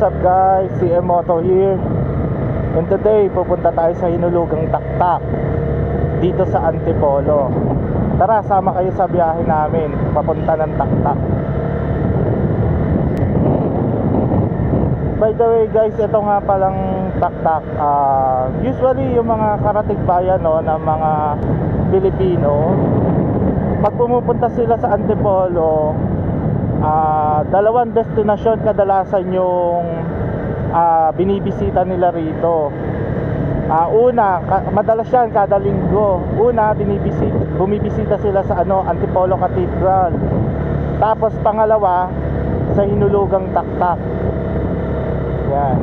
What's up guys, CM Moto here. And today pupunta tayo sa Hinulugang Taktak dito sa Antipolo. Tara, sama kayo sa biyahe namin papunta ng Taktak. By the way guys, ito nga palang Taktak, usually yung mga karatig bayan no, ng mga Pilipino, pag pumupunta sila sa Antipolo, dalawang destinasyon kadalasan yung binibisita nila rito. Una, madalas yan kada linggo. Una, bumibisita sila sa Antipolo Cathedral. Tapos pangalawa, sa Hinulugang Taktak. Yan.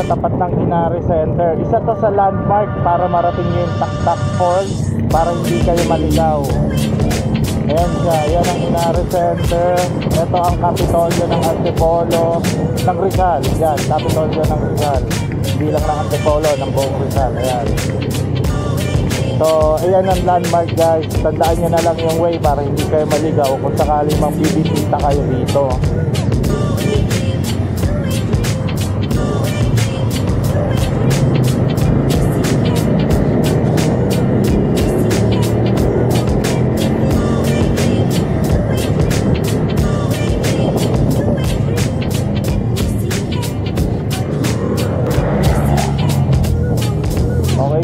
Tapat ng Inari Center. Isa to sa landmark para marating nyo yung Taktak Falls, para hindi kayo maligaw. Ayan siya, yan ang Inari Center. Ito ang Kapitolyo ng Antipolo ng Rizal. Yan, Kapitolyo ng Rizal. Hindi lang ng Antipolo, ng buong Rizal. Ayan. So, ayan ang landmark guys. Tandaan nyo na lang yung way para hindi kayo maligaw kung sakaling magbibisita kayo dito.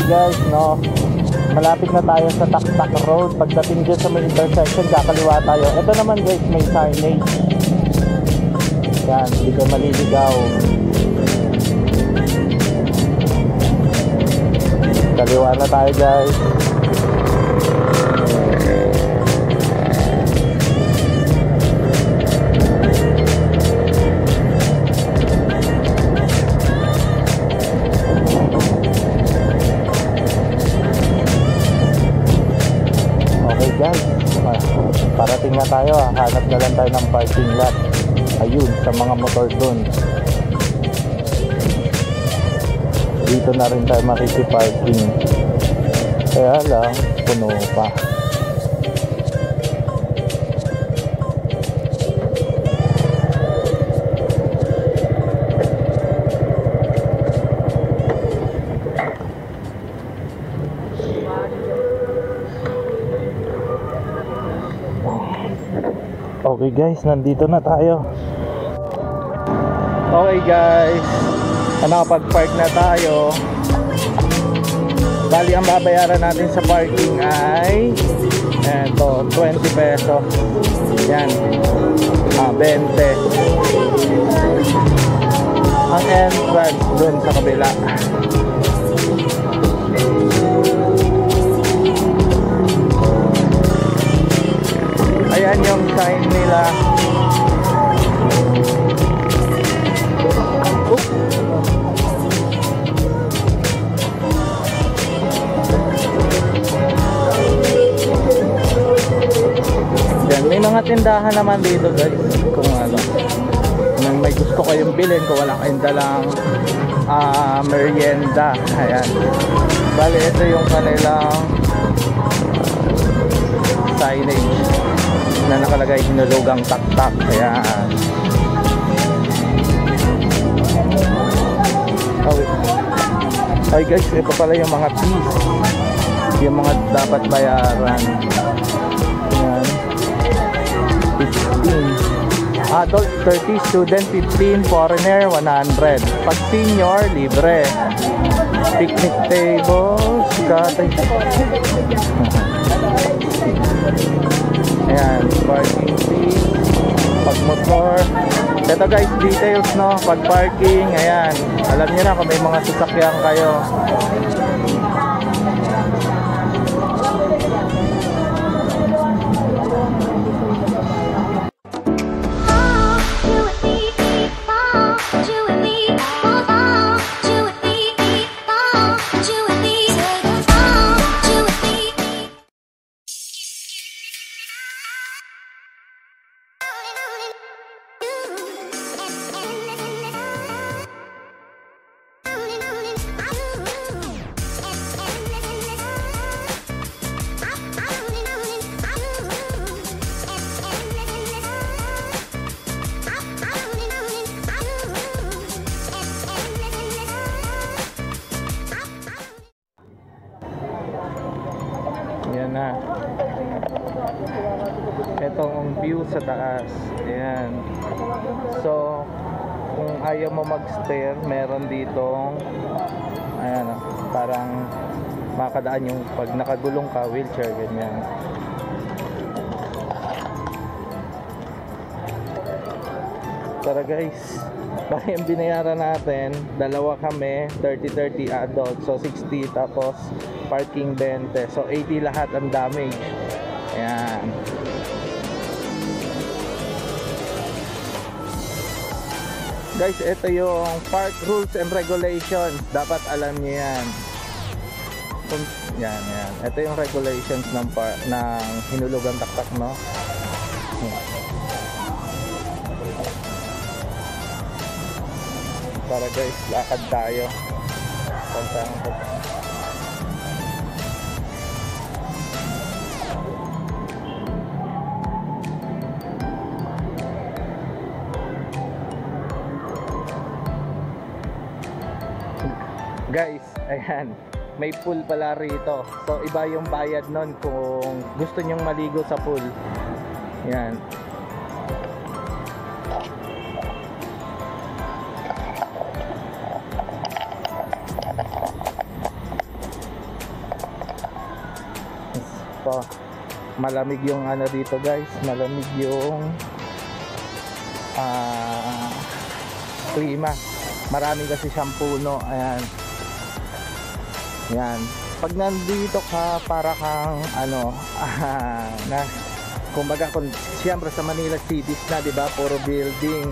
Guys, no, malapit na tayo sa Taktak Road. Pagdating dyan sa may intersection, kakaliwa tayo. Ito naman guys, may signage. Yan, hindi kayo maliligaw. Kaliwa na tayo guys. Parating na tayo, hanap na lang tayo ng parking lot. Ayun, sa mga motor dun. Dito na rin tayo makikiparking. Kaya lang, puno pa. Okay guys, nandito na tayo. Okay guys, nakapag-park na tayo. Bali ang babayaran natin sa parking ay eto, 20 pesos. Yan, 20. Ang entrance dun sa kabila. Ayan yung sign nila. Yan, may mga tindahan naman dito guys. Kung may gusto kayong bilhin, kung wala kayong dalang merienda. Ayan. Bali, ito yung kanilang signage na nakalagay Hinulugang Taktak. Ayan. Okay guys, ito pala yung mga fees, yung mga dapat bayaran. Ayan. 15 adult, 30 student, 15 foreigner, 100. Pag senior, libre. Picnic tables, katay. Ayan, parking fee, pag motor. Ito guys, details no, pag parking. Ayan, alam niyo na kung may mga sasakyan kayo. Yan na. Ito ang view sa taas. Ayan. So, kung ayaw mo mag-stair, meron ditong ayan, parang makadaan yung pag nakagulong ka, wheelchair, ganyan. Tara guys, bali yung binayaran natin, dalawa kami, 30-30 adult, so 60, tapos parking 20, so 80 lahat ang damage. Ayan. Guys, ito yung park rules and regulations, dapat alam niyo yan. Yan. Ito yung regulations ng Hinulugang Taktak, no? Para guys, lakad tayo. Guys, ayan, may pool pala rito. So iba yung bayad nun kung gusto nyong maligo sa pool. Yan. So, malamig yung ano dito guys, malamig yung klima. Marami kasi siyang puno. Ayan. Yan. Pag nandito ka, para kang na kumbaga, siyempre sa Manila cities na, 'di ba? Puro building.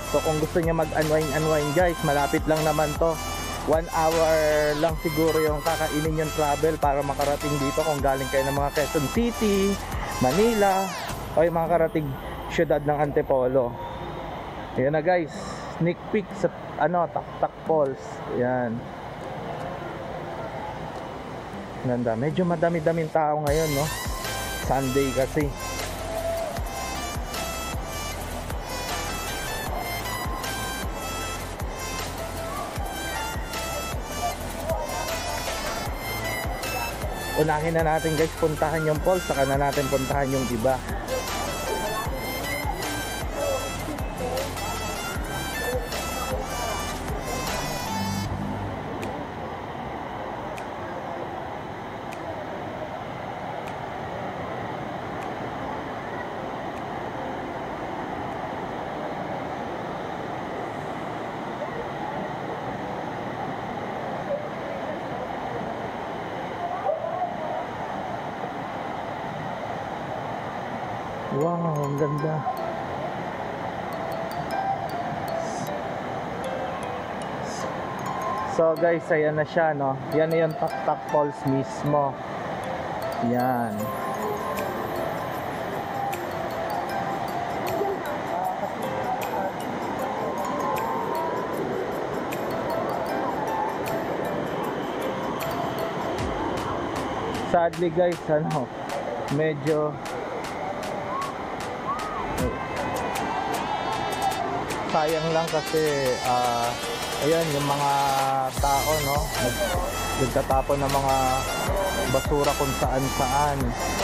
So kung gusto niya mag-unwind guys, malapit lang naman 'to. 1 hour lang siguro yung kakainin yung travel para makarating dito kung galing kayo ng mga Quezon City, Manila, o yung mga karating syudad ng Antipolo. Ayan na guys, sneak peek sa Taktak Falls. Ayan. Ganda. Medyo madami-daming tao ngayon, no? Sunday kasi. Unahin na natin guys, puntahan yung falls, saka na natin puntahan yung iba. Wow, ang ganda. So guys, ayan na siya, no? Yan na yung Taktak Falls mismo. Yan. Sadly guys, medyo sayang lang kasi ayan yung mga tao, no, nagtatapon ng mga basura kung saan saan.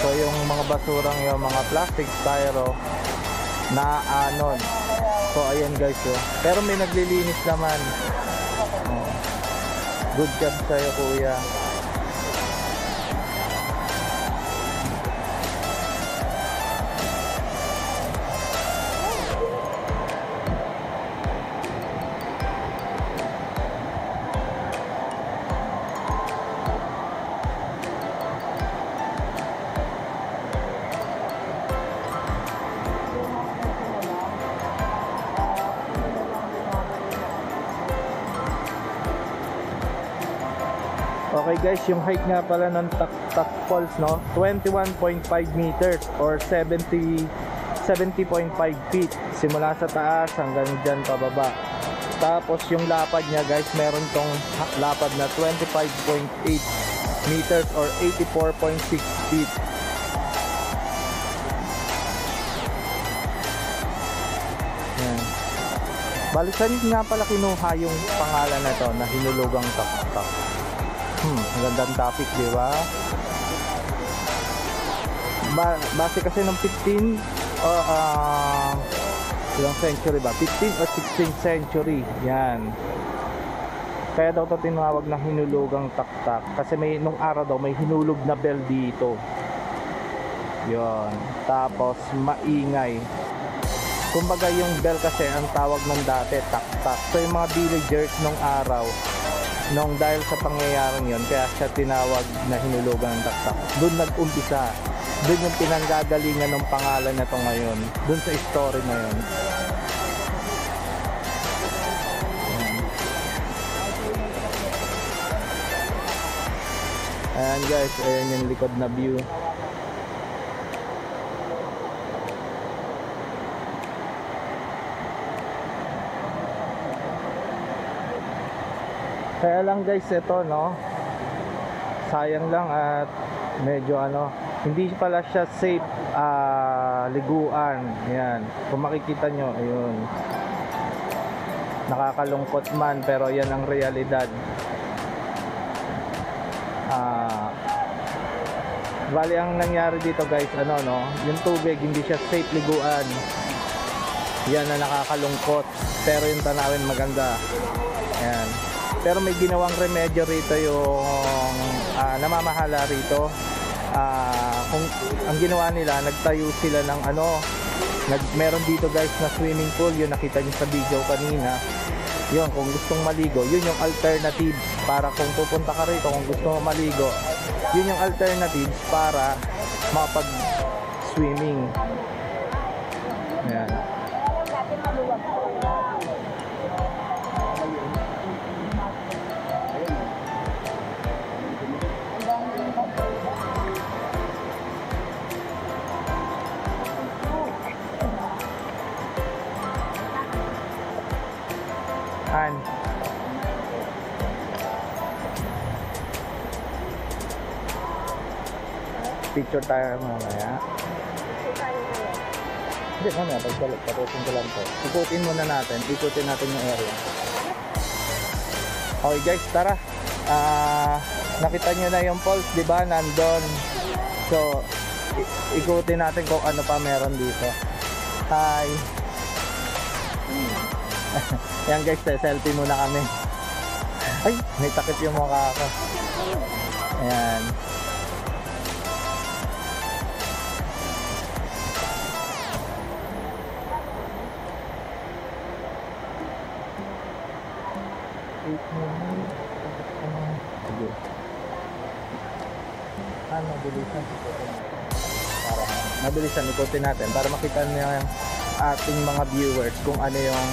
So yung mga basurang yung mga plastic, styro na anon. So ayan guys, pero may naglilinis naman. Good job sa'yo kuya. Okay guys, yung height nga pala ng Taktak Falls, no, 21.5 meters or 70.5 feet simula sa taas hanggang dyan pababa. Tapos yung lapad niya guys, meron tong lapad na 25.8 meters or 84.6 feet. Yan. Balikan nga pala kinuha yung pangalan na to na Hinulugang Taktak. Magandang topic, di ba? Base kasi ng 15 o ilang century ba? 15 or 16th century. Yan. Kaya daw ito tinawag na hinulugang taktak. Kasi nung araw daw may hinulog na bell dito. Yon. Tapos maingay. Kumbaga yung bell kasi ang tawag ng dati, taktak. So yung mga villagers nung araw, dahil sa pangyayaring yon, kaya siya tinawag na hinulugan ng taktak. Doon nag-umpisa. Doon yung pinanggagalingan ng pangalan na to ngayon. Doon sa story na yon. Ayan guys, ayan yung likod na view. Kaya lang guys, ito no, sayang lang at medyo hindi pala siya safe liguan. Ayan, kung makikita nyo, ayun, nakakalungkot man pero yan ang realidad. Bali ang nangyari dito guys, yung tubig hindi siya safe liguan. Yan na nakakalungkot, pero yung tanawin maganda. Ayan. Pero may ginawang remedyo rito yung namamahala rito. Kung ang ginawa nila, nagtayo sila ng meron dito guys na swimming pool, yun nakita niyo sa video kanina. Yun, kung gustong maligo, yun yung alternative para kung pupunta ka rito, kung gusto mo maligo, yun yung alternative para makapag swimming. Ayan. Picture tayo mamaya. Hindi, mamaya pagbalik, tapusin ko lang to. Ikutin muna natin, ikutin natin yung area. Okay guys, tara. Nakita nyo na yung falls, di ba? Nandun. So, ikutin natin kung ano pa meron dito. Hi. Yan guys, selfie muna kami. Ay, may takip yung mukha ko. Ayan. Mabilisan ikutin natin para makita niyo yung ating mga viewers kung ano yung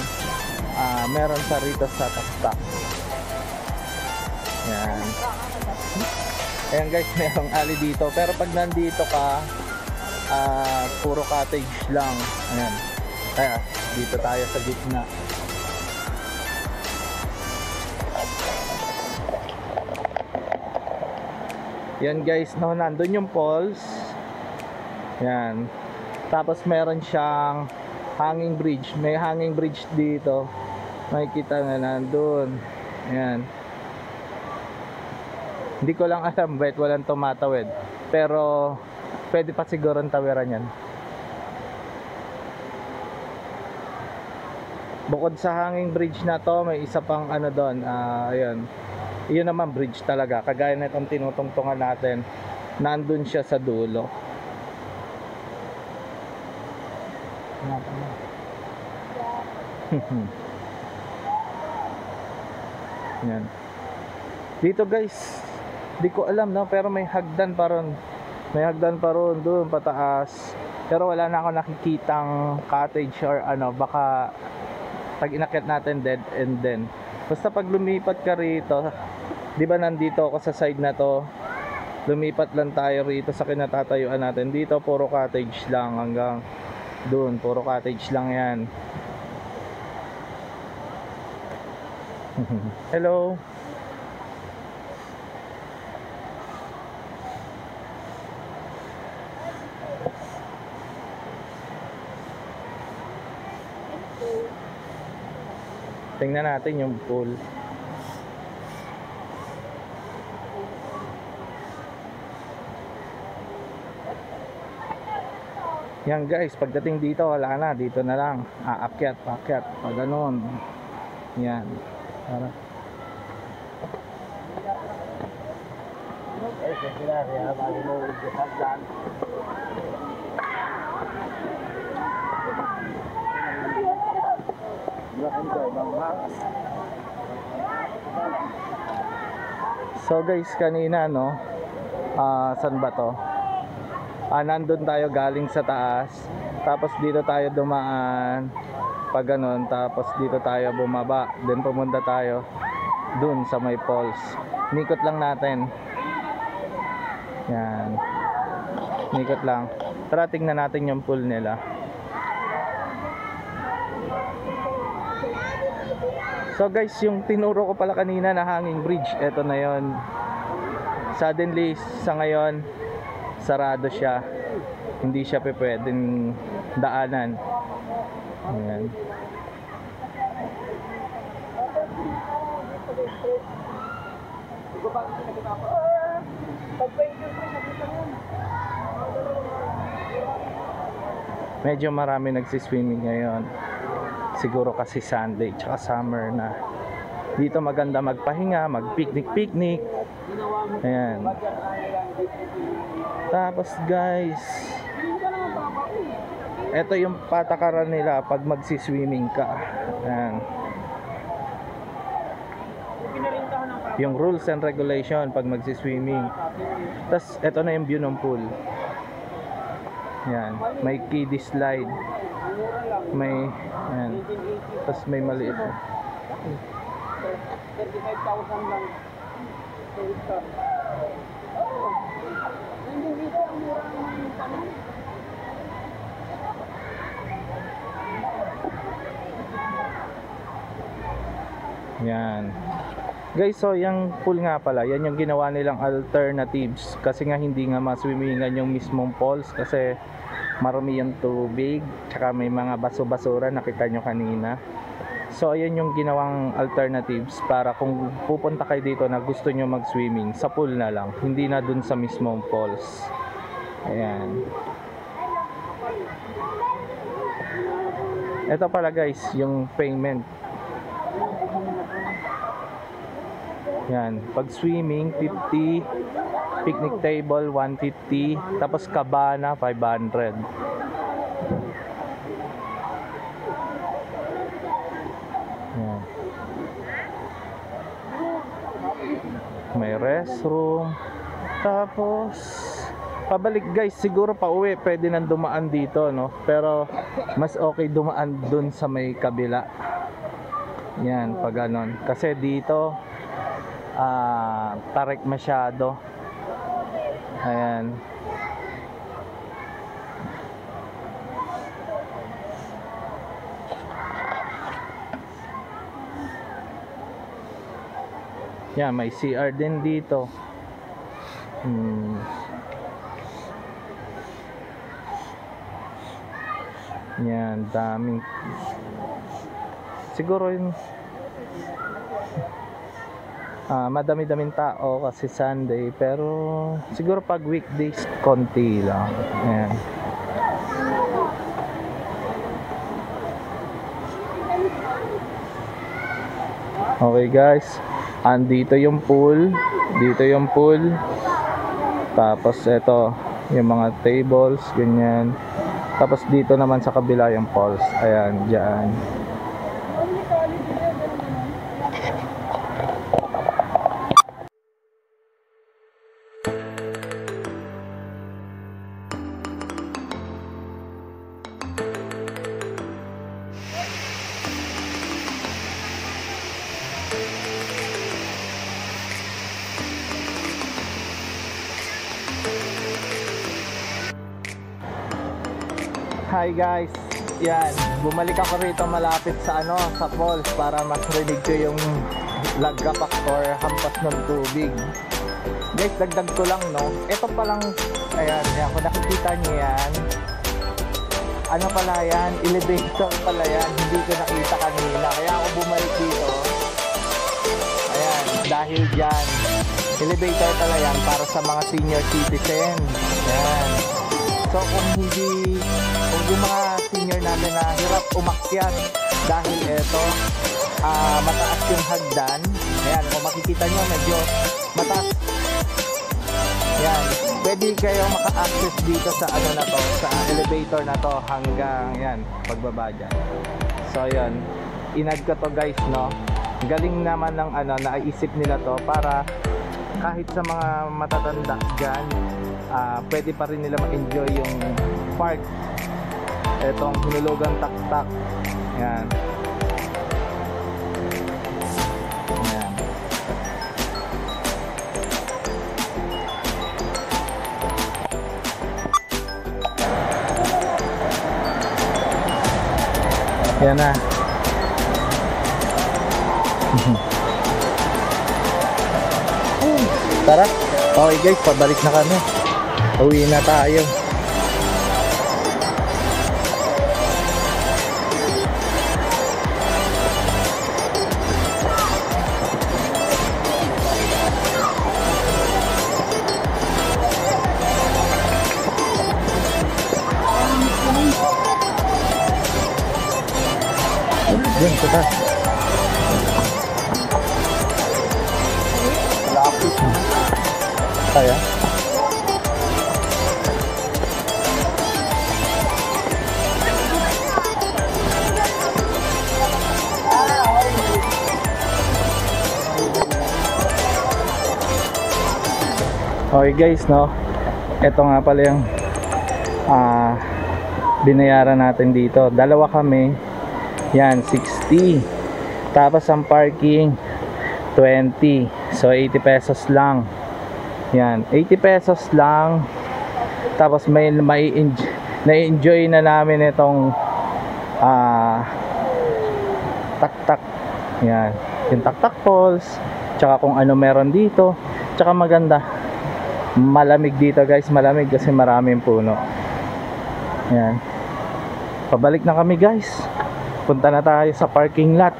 meron sa rito sa taktak. Yan. Ayan guys, merong alley dito, pero pag nandito ka puro cottage lang. Ayan. Kaya dito tayo sa gitna. Yan guys, no, nandun yung falls. Yan. Tapos meron siyang hanging bridge. May hanging bridge dito. Makikita na nandun. Yan. Hindi ko lang alam bakit walang tumatawid. Pero pwede pa siguro tawiran yan. Bukod sa hanging bridge na to, may isa pang doon. Ayun. Iyon naman bridge talaga. Kagaya na itong tinutungtungan natin. Nandun siya sa dulo. Yan. Dito guys, di ko alam no, pero may hagdan pa ron. May hagdan pa ron doon pataas. Pero wala na ako nakikitang cottage or baka pag inakyat natin dead end din. Basta pag lumipat ka rito, di ba nandito ako sa side na to, lumipat lang tayo rito sa kinatatayuan natin. Dito puro cottage lang hanggang doon, puro cottage lang yan. Hello. Tingnan natin yung pool. Yan guys, pagdating dito wala na, dito na lang aakyat, paakyat, pag ganun. Yan. Para so guys, kanina no, saan ba to? Nandun tayo galing sa taas, tapos dito tayo dumaan pag ganun, tapos dito tayo bumaba, then pumunta tayo dun sa may falls. Nikot lang natin. Yan, nikot lang. Tara tingnan natin yung pool nila. So guys, yung tinuro ko pala kanina na hanging bridge, eto na yon. Suddenly sa ngayon sarado siya, hindi siya pwedeng daanan. Ayan. Medyo marami nagsiswimming ngayon, siguro kasi Sunday tsaka summer na. Dito maganda magpahinga, mag-picnic. Ayan. Tapos guys, ito yung patakaran nila pag magsiswimming ka. Ayan. Yung rules and regulation pag magsiswimming. Tapos ito na yung view ng pool. Ayan. May kiddie slide. May ayan. Tapos may maliit. 35,000 lang. Yan. Guys, so yung pool nga pala, yan yung ginawa nilang alternatives kasi nga hindi nga maswimmingan yung mismong falls kasi marami yung tubig, tsaka may mga baso-basura, nakita nyo kanina. So ayan yung ginawang alternatives para kung pupunta kayo dito na gusto nyo mag-swimming, sa pool na lang, hindi na dun sa mismong falls. Ayan. Ito pala guys, yung payment. Yan, pag swimming 50, picnic table 150, tapos cabana 500. Yan. May restroom. Tapos pabalik guys, siguro pa uwi pwede nang dumaan dito, no? Pero mas okay dumaan dun sa may kabila. Yan, pag ganon. Kasi dito tarik masyado. Ayan. Yan, may CR din dito. Yan, daming. Siguro yung madami-daming tao kasi Sunday, pero siguro pag weekdays konti lang. Ayan. Okay guys, andito yung pool, dito yung pool, tapos ito yung mga tables, ganyan. Tapos dito naman sa kabila yung falls. Ayan, dyan. Hi guys, yan, bumalik ako rito malapit sa sa falls para mas rinig ko yung laggapak or hampas ng tubig. Guys, dagdag ko lang, no, ito palang, ayan, kung nakikita niyo yan, ano pala yan, elevator pala yan, hindi ko nakita kanina, kaya ako bumalik dito. Ayan, dahil dyan, elevator pala yan para sa mga senior citizen. Ayan. So kung yung mga senior namin na hirap umakyat dahil ito mataas yung hagdan. Ayan, kung makikita nyo medyo mataas. Ayan, pwede kayong maka-access dito sa ano na to, sa elevator na to hanggang yan, pagbaba dyan. So ayan, inad ko to guys, no. Galing naman ng ano, naisip nila to para kahit sa mga matatanda dyan, pwede pa rin nila ma-enjoy yung park. Etong hinulugang tak-tak. Ayan. Ayan. Ayan na. Tara. Okay guys, pabalik na kami. Uwi na tayo. Yun, kita. Lapit. Kaya? Okay guys, no? Ito nga pala yung binayaran natin dito. Dalawa kami. Yan, 60. Tapos ang parking 20. So 80 pesos lang. Yan, 80 pesos lang. Tapos may na-enjoy na namin itong tak-tak. Yan, yung tak-tak falls. Tsaka kung ano meron dito. Tsaka maganda. Malamig dito guys, malamig kasi maraming puno. Yan. Pabalik na kami guys. Punta na tayo sa parking lot.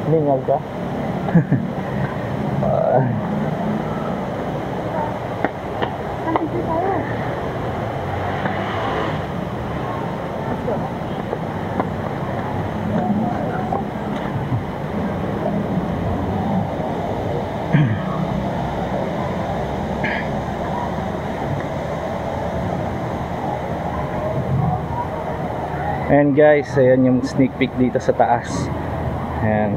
Lingal ka? Ayan guys, ayan yung sneak peek dito sa taas. Ayan.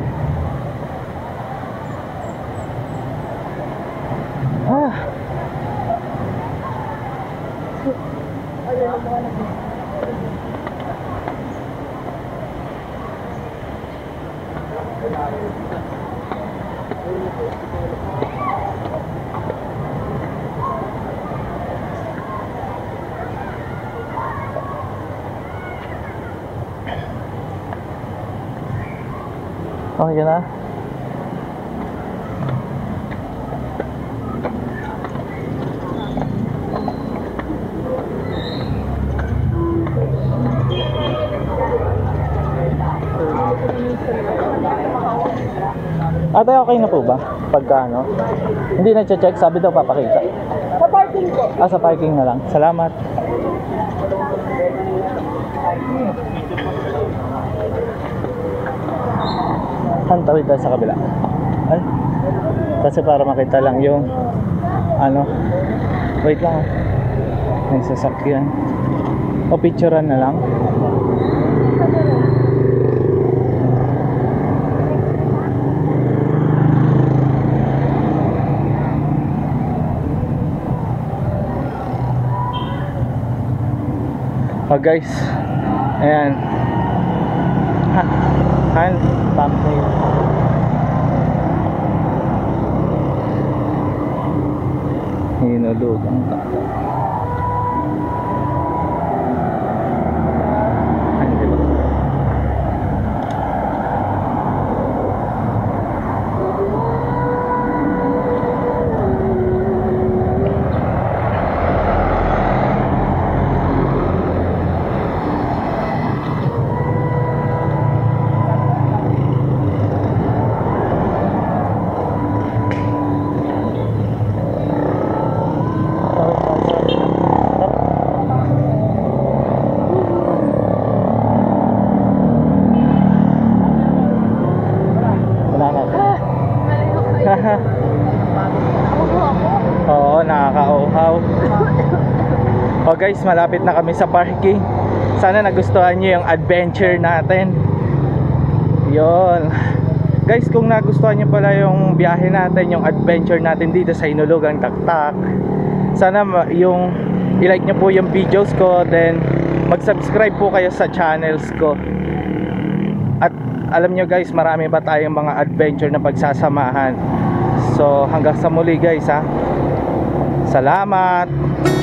Oh, yan na. Ate, okay na po ba? Pagka ano? Hindi na-check, sabi daw papakita. Sa parking po. Sa parking na lang. Salamat. Hantawid tayo sa kabila. Ay, kasi para makita lang yung ano. Wait lang. May sasakyan. O picturean na lang. Oh guys, ayan, hand thumbnail. Hinulog ang takot. Hindi ba? guys, malapit na kami sa parking. Sana nagustuhan nyo yung adventure natin. Yun guys, kung nagustuhan nyo pala yung biyahe natin, yung adventure natin dito sa Hinulugang Taktak, sana yung i-like nyo po yung videos ko, then mag-subscribe po kayo sa channels ko. At alam nyo guys, marami pa tayong mga adventure na pagsasamahan. So hanggang sa muli guys ha. Salamat.